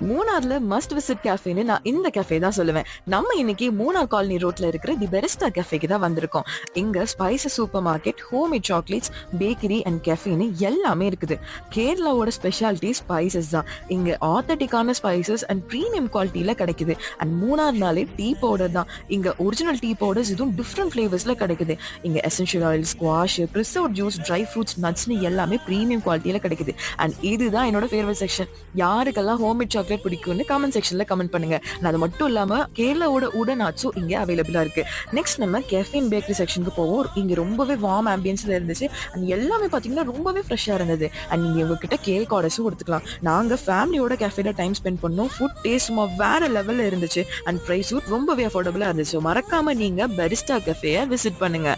மூணார்ல must visit கேஃபேன்னு நான் இந்த cafe தான் சொல்லுவேன். நம்ம இன்னைக்கு மூணார் காலனி ரோட்ல இருக்கிற தி பெரிஸ்டா கேஃபேக்கு தான் வந்திருக்கோம். இங்க spices super market, homemade chocolates, bakery and கேஃபேன்னு எல்லாமே இருக்குது. கேரளாவோட ஸ்பெஷாலிட்டி ஸ்பைசஸ் தான். இங்க ஆத்தென்டிக்கான ஸ்பைசஸ் அண்ட் ப்ரீமியம் குவாலிட்டியில கிடைக்குது. அண்ட் மூணார்னாலே டீ பவுடர் தான். இங்க ஒரிஜினல் டீ பவுடர்ஸ் இதுவும் டிஃப்ரெண்ட் ஃபிளேவர்ஸ்ல கிடைக்குது. இங்க essential oil, squash, preserve juice, dry fruits, நட்ஸ்னு எல்லாமே ப்ரீமியம் குவாலிட்டியில கிடைக்குது. அண்ட் இதுதான் என்னோட ஃபேவரட் செக்ஷன். யாருக்கெல்லாம் ஹோம்மேட் சாக்லேட் பிடிக்கும்னு கமெண்ட் செக்ஷன்ல கமெண்ட் பண்ணுங்க. அது மட்டும் இல்லாம கேரளாவோட உடன் ஆட்ஸும் இங்க அவைலபிளா இருக்கு. நெக்ஸ்ட் நம்ம கேஃபே அண்ட் பேக்கரி செக்ஷனுக்கு போவோம். இங்க ரொம்பவே வார்ம் ஆம்பியன்ஸ்ல இருந்துச்சு. அண்ட் எல்லாமே பாத்தீங்கன்னா ரொம்பவே ஃப்ரெஷ்ஷா இருந்தது. அண்ட் நீங்க உங்ககிட்ட கேக் ஆர்டர்ஸும் கொடுத்துக்கலாம். நாங்க ஃபேமிலியோட கேஃபேல டைம் ஸ்பெண்ட் பண்ணோம். ஃபுட் டேஸ்ட் வேற லெவல்ல இருந்துச்சு. அண்ட் பிரைஸும் ரொம்பவே அஃபோர்டபுளா இருந்துச்சு. மறக்காம நீங்க பெரிஸ்டா கேஃபேயை விசிட் பண்ணுங்க.